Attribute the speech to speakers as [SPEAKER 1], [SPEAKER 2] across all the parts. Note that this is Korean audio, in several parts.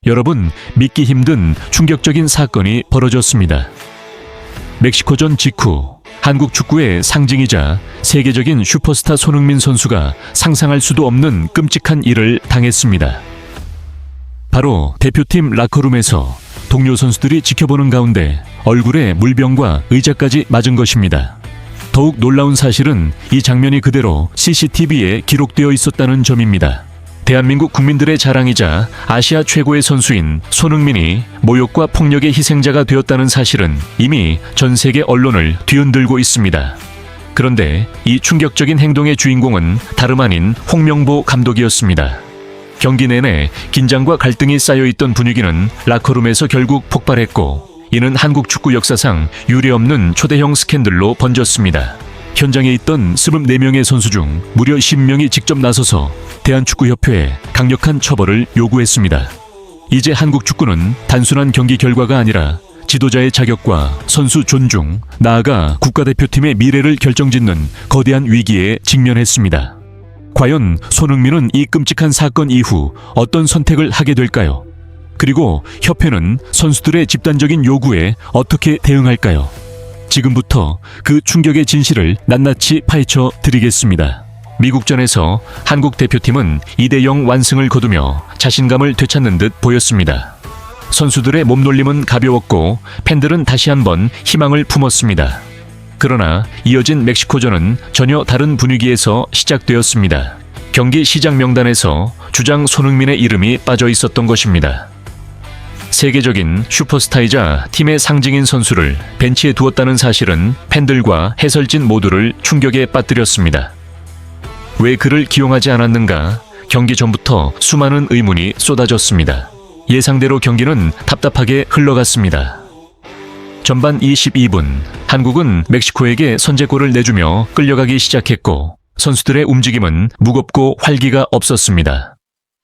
[SPEAKER 1] 여러분, 믿기 힘든 충격적인 사건이 벌어졌습니다. 멕시코전 직후 한국 축구의 상징이자 세계적인 슈퍼스타 손흥민 선수가 상상할 수도 없는 끔찍한 일을 당했습니다. 바로 대표팀 라커룸에서 동료 선수들이 지켜보는 가운데 얼굴에 물병과 의자까지 맞은 것입니다. 더욱 놀라운 사실은 이 장면이 그대로 CCTV에 기록되어 있었다는 점입니다. 대한민국 국민들의 자랑이자 아시아 최고의 선수인 손흥민이 모욕과 폭력의 희생자가 되었다는 사실은 이미 전 세계 언론을 뒤흔들고 있습니다. 그런데 이 충격적인 행동의 주인공은 다름 아닌 홍명보 감독이었습니다. 경기 내내 긴장과 갈등이 쌓여있던 분위기는 라커룸에서 결국 폭발했고, 이는 한국 축구 역사상 유례없는 초대형 스캔들로 번졌습니다. 현장에 있던 24명의 선수 중 무려 10명이 직접 나서서 대한축구협회에 강력한 처벌을 요구했습니다. 이제 한국 축구는 단순한 경기 결과가 아니라 지도자의 자격과 선수 존중, 나아가 국가대표팀의 미래를 결정짓는 거대한 위기에 직면했습니다. 과연 손흥민은 이 끔찍한 사건 이후 어떤 선택을 하게 될까요? 그리고 협회는 선수들의 집단적인 요구에 어떻게 대응할까요? 지금부터 그 충격의 진실을 낱낱이 파헤쳐 드리겠습니다. 미국전에서 한국 대표팀은 2대0 완승을 거두며 자신감을 되찾는 듯 보였습니다. 선수들의 몸놀림은 가벼웠고 팬들은 다시 한번 희망을 품었습니다. 그러나 이어진 멕시코전은 전혀 다른 분위기에서 시작되었습니다. 경기 시작 명단에서 주장 손흥민의 이름이 빠져 있었던 것입니다. 세계적인 슈퍼스타이자 팀의 상징인 선수를 벤치에 두었다는 사실은 팬들과 해설진 모두를 충격에 빠뜨렸습니다. 왜 그를 기용하지 않았는가? 경기 전부터 수많은 의문이 쏟아졌습니다. 예상대로 경기는 답답하게 흘러갔습니다. 전반 22분, 한국은 멕시코에게 선제골을 내주며 끌려가기 시작했고, 선수들의 움직임은 무겁고 활기가 없었습니다.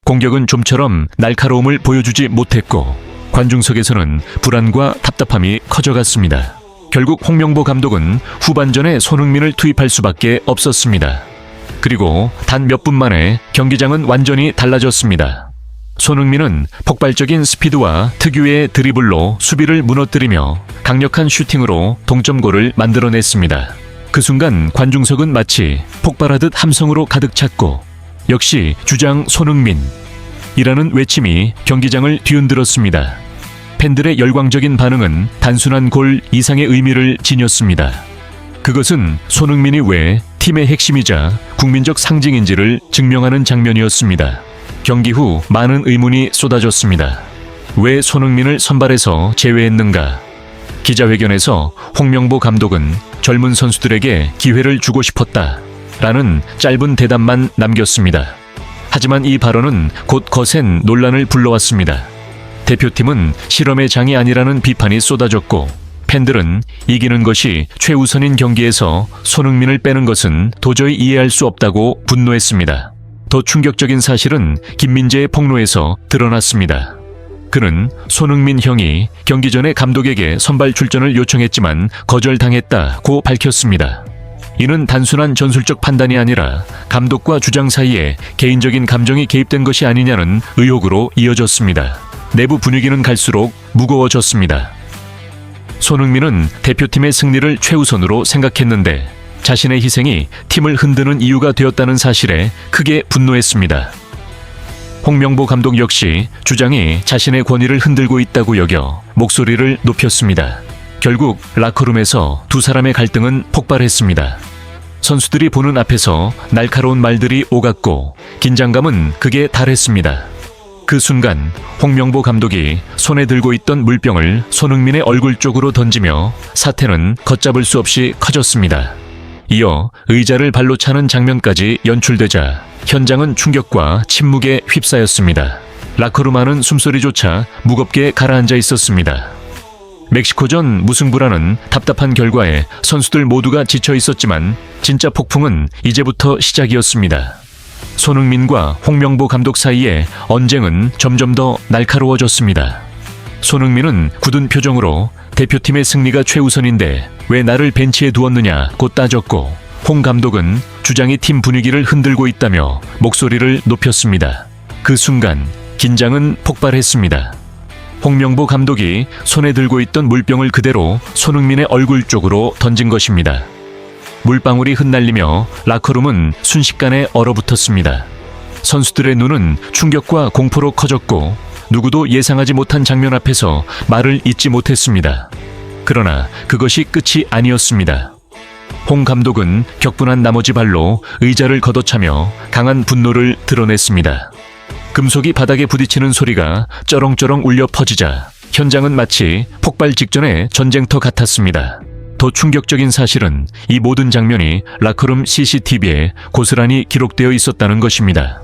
[SPEAKER 1] 공격은 좀처럼 날카로움을 보여주지 못했고, 관중석에서는 불안과 답답함이 커져갔습니다. 결국 홍명보 감독은 후반전에 손흥민을 투입할 수밖에 없었습니다. 그리고 단 몇 분 만에 경기장은 완전히 달라졌습니다. 손흥민은 폭발적인 스피드와 특유의 드리블로 수비를 무너뜨리며 강력한 슈팅으로 동점골을 만들어냈습니다. 그 순간 관중석은 마치 폭발하듯 함성으로 가득 찼고, 역시 주장 손흥민이라는 외침이 경기장을 뒤흔들었습니다. 팬들의 열광적인 반응은 단순한 골 이상의 의미를 지녔습니다. 그것은 손흥민이 왜 팀의 핵심이자 국민적 상징인지를 증명하는 장면이었습니다. 경기 후 많은 의문이 쏟아졌습니다. 왜 손흥민을 선발해서 제외했는가? 기자회견에서 홍명보 감독은 젊은 선수들에게 기회를 주고 싶었다 라는 짧은 대답만 남겼습니다. 하지만 이 발언은 곧 거센 논란을 불러왔습니다. 대표팀은 실험의 장이 아니라는 비판이 쏟아졌고, 팬들은 이기는 것이 최우선인 경기에서 손흥민을 빼는 것은 도저히 이해할 수 없다고 분노했습니다. 더 충격적인 사실은 김민재의 폭로에서 드러났습니다. 그는 손흥민 형이 경기 전에 감독에게 선발 출전을 요청했지만 거절당했다고 밝혔습니다. 이는 단순한 전술적 판단이 아니라 감독과 주장 사이에 개인적인 감정이 개입된 것이 아니냐는 의혹으로 이어졌습니다. 내부 분위기는 갈수록 무거워졌습니다. 손흥민은 대표팀의 승리를 최우선으로 생각했는데 자신의 희생이 팀을 흔드는 이유가 되었다는 사실에 크게 분노했습니다. 홍명보 감독 역시 주장이 자신의 권위를 흔들고 있다고 여겨 목소리를 높였습니다. 결국 라커룸에서 두 사람의 갈등은 폭발했습니다. 선수들이 보는 앞에서 날카로운 말들이 오갔고 긴장감은 극에 달했습니다. 그 순간 홍명보 감독이 손에 들고 있던 물병을 손흥민의 얼굴 쪽으로 던지며 사태는 걷잡을 수 없이 커졌습니다. 이어 의자를 발로 차는 장면까지 연출되자 현장은 충격과 침묵에 휩싸였습니다. 라커룸 안은 숨소리조차 무겁게 가라앉아 있었습니다. 멕시코전 무승부라는 답답한 결과에 선수들 모두가 지쳐 있었지만 진짜 폭풍은 이제부터 시작이었습니다. 손흥민과 홍명보 감독 사이의 언쟁은 점점 더 날카로워졌습니다. 손흥민은 굳은 표정으로 대표팀의 승리가 최우선인데 왜 나를 벤치에 두었느냐고 따졌고, 홍 감독은 주장이 팀 분위기를 흔들고 있다며 목소리를 높였습니다. 그 순간 긴장은 폭발했습니다. 홍명보 감독이 손에 들고 있던 물병을 그대로 손흥민의 얼굴 쪽으로 던진 것입니다. 물방울이 흩날리며 라커룸은 순식간에 얼어붙었습니다. 선수들의 눈은 충격과 공포로 커졌고 누구도 예상하지 못한 장면 앞에서 말을 잇지 못했습니다. 그러나 그것이 끝이 아니었습니다. 홍 감독은 격분한 나머지 발로 의자를 걷어차며 강한 분노를 드러냈습니다. 금속이 바닥에 부딪히는 소리가 쩌렁쩌렁 울려 퍼지자 현장은 마치 폭발 직전의 전쟁터 같았습니다. 더 충격적인 사실은 이 모든 장면이 라커룸 CCTV에 고스란히 기록되어 있었다는 것입니다.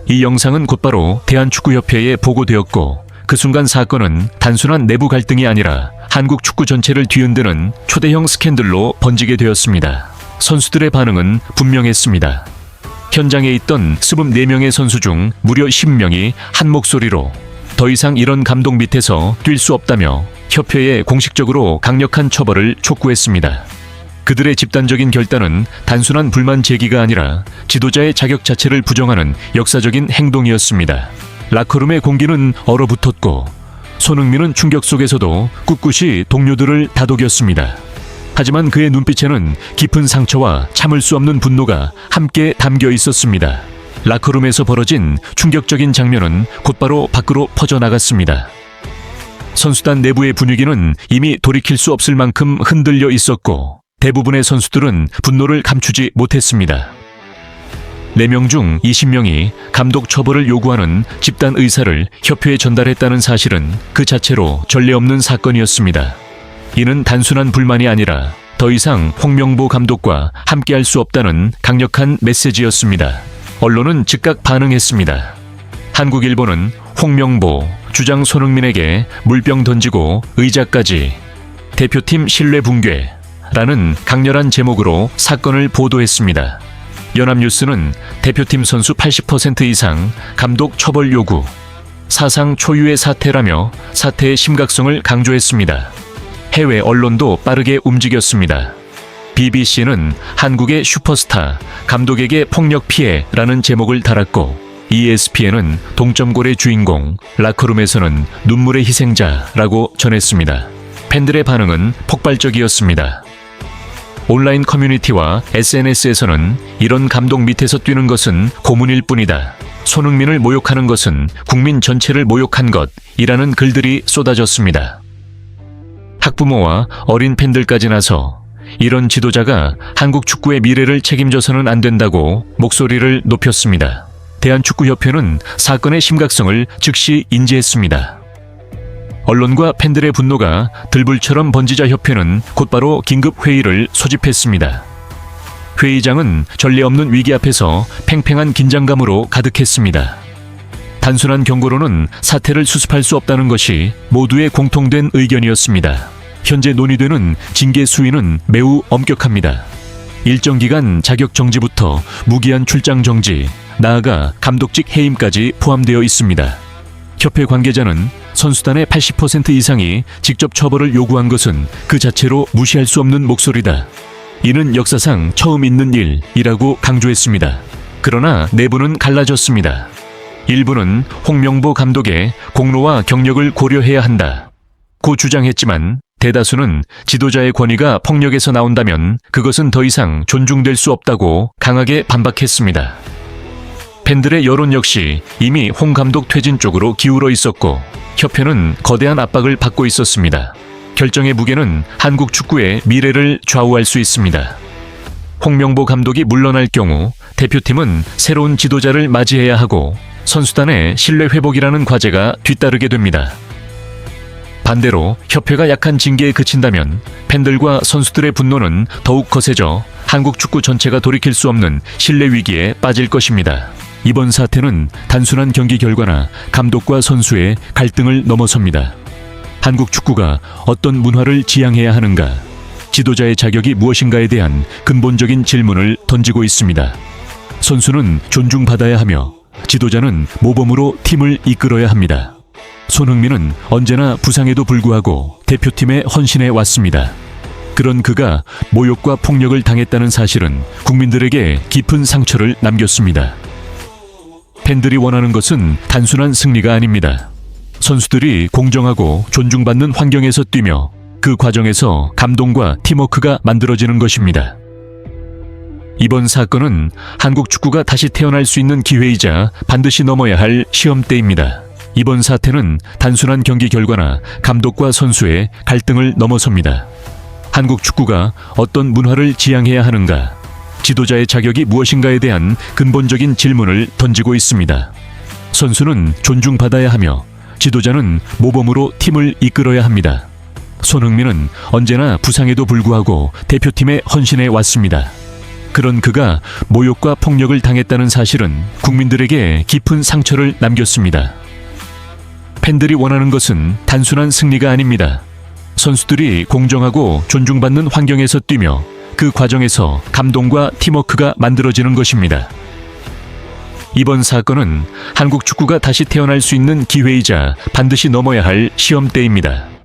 [SPEAKER 1] 이 영상은 곧바로 대한축구협회에 보고되었고 그 순간 사건은 단순한 내부 갈등이 아니라 한국 축구 전체를 뒤흔드는 초대형 스캔들로 번지게 되었습니다. 선수들의 반응은 분명했습니다. 현장에 있던 24명의 선수 중 무려 10명이 한 목소리로 더 이상 이런 감독 밑에서 뛸 수 없다며 협회에 공식적으로 강력한 처벌을 촉구했습니다. 그들의 집단적인 결단은 단순한 불만 제기가 아니라 지도자의 자격 자체를 부정하는 역사적인 행동이었습니다. 라커룸의 공기는 얼어붙었고 손흥민은 충격 속에서도 꿋꿋이 동료들을 다독였습니다. 하지만 그의 눈빛에는 깊은 상처와 참을 수 없는 분노가 함께 담겨 있었습니다. 라커룸에서 벌어진 충격적인 장면은 곧바로 밖으로 퍼져나갔습니다. 선수단 내부의 분위기는 이미 돌이킬 수 없을 만큼 흔들려 있었고 대부분의 선수들은 분노를 감추지 못했습니다. 4명 중 20명이 감독 처벌을 요구하는 집단 의사를 협회에 전달했다는 사실은 그 자체로 전례 없는 사건이었습니다. 이는 단순한 불만이 아니라 더 이상 홍명보 감독과 함께할 수 없다는 강력한 메시지였습니다. 언론은 즉각 반응했습니다. 한국일보는 홍명보, 주장 손흥민에게 물병 던지고 의자까지, 대표팀 신뢰 붕괴라는 강렬한 제목으로 사건을 보도했습니다. 연합뉴스는 대표팀 선수 80% 이상 감독 처벌 요구, 사상 초유의 사태라며 사태의 심각성을 강조했습니다. 해외 언론도 빠르게 움직였습니다. BBC는 한국의 슈퍼스타, 감독에게 폭력 피해라는 제목을 달았고 ESPN은 동점골의 주인공, 라커룸에서는 눈물의 희생자라고 전했습니다. 팬들의 반응은 폭발적이었습니다. 온라인 커뮤니티와 SNS에서는 이런 감독 밑에서 뛰는 것은 고문일 뿐이다. 손흥민을 모욕하는 것은 국민 전체를 모욕한 것이라는 글들이 쏟아졌습니다. 학부모와 어린 팬들까지 나서 이런 지도자가 한국 축구의 미래를 책임져서는 안 된다고 목소리를 높였습니다. 대한축구협회는 사건의 심각성을 즉시 인지했습니다. 언론과 팬들의 분노가 들불처럼 번지자 협회는 곧바로 긴급 회의를 소집했습니다. 회의장은 전례 없는 위기 앞에서 팽팽한 긴장감으로 가득했습니다. 단순한 경고로는 사태를 수습할 수 없다는 것이 모두의 공통된 의견이었습니다. 현재 논의되는 징계 수위는 매우 엄격합니다. 일정 기간 자격 정지부터 무기한 출장 정지, 나아가 감독직 해임까지 포함되어 있습니다. 협회 관계자는 선수단의 80% 이상이 직접 처벌을 요구한 것은 그 자체로 무시할 수 없는 목소리다. 이는 역사상 처음 있는 일이라고 강조했습니다. 그러나 내부는 갈라졌습니다. 일부는 홍명보 감독의 공로와 경력을 고려해야 한다고 주장했지만 대다수는 지도자의 권위가 폭력에서 나온다면 그것은 더 이상 존중될 수 없다고 강하게 반박했습니다. 팬들의 여론 역시 이미 홍 감독 퇴진 쪽으로 기울어 있었고 협회는 거대한 압박을 받고 있었습니다. 결정의 무게는 한국 축구의 미래를 좌우할 수 있습니다. 홍명보 감독이 물러날 경우 대표팀은 새로운 지도자를 맞이해야 하고 선수단의 신뢰 회복이라는 과제가 뒤따르게 됩니다. 반대로 협회가 약한 징계에 그친다면 팬들과 선수들의 분노는 더욱 거세져 한국 축구 전체가 돌이킬 수 없는 신뢰 위기에 빠질 것입니다. 이번 사태는 단순한 경기 결과나 감독과 선수의 갈등을 넘어섭니다. 한국 축구가 어떤 문화를 지향해야 하는가, 지도자의 자격이 무엇인가에 대한 근본적인 질문을 던지고 있습니다. 선수는 존중받아야 하며 지도자는 모범으로 팀을 이끌어야 합니다. 손흥민은 언제나 부상에도 불구하고 대표팀에 헌신해 왔습니다. 그런 그가 모욕과 폭력을 당했다는 사실은 국민들에게 깊은 상처를 남겼습니다. 팬들이 원하는 것은 단순한 승리가 아닙니다. 선수들이 공정하고 존중받는 환경에서 뛰며 그 과정에서 감동과 팀워크가 만들어지는 것입니다. 이번 사건은 한국 축구가 다시 태어날 수 있는 기회이자 반드시 넘어야 할 시험대입니다. 이번 사태는 단순한 경기 결과나 감독과 선수의 갈등을 넘어섭니다. 한국 축구가 어떤 문화를 지향해야 하는가, 지도자의 자격이 무엇인가에 대한 근본적인 질문을 던지고 있습니다. 선수는 존중받아야 하며 지도자는 모범으로 팀을 이끌어야 합니다. 손흥민은 언제나 부상에도 불구하고 대표팀에 헌신해 왔습니다. 그런 그가 모욕과 폭력을 당했다는 사실은 국민들에게 깊은 상처를 남겼습니다. 팬들이 원하는 것은 단순한 승리가 아닙니다. 선수들이 공정하고 존중받는 환경에서 뛰며 그 과정에서 감동과 팀워크가 만들어지는 것입니다. 이번 사건은 한국 축구가 다시 태어날 수 있는 기회이자 반드시 넘어야 할 시험대입니다.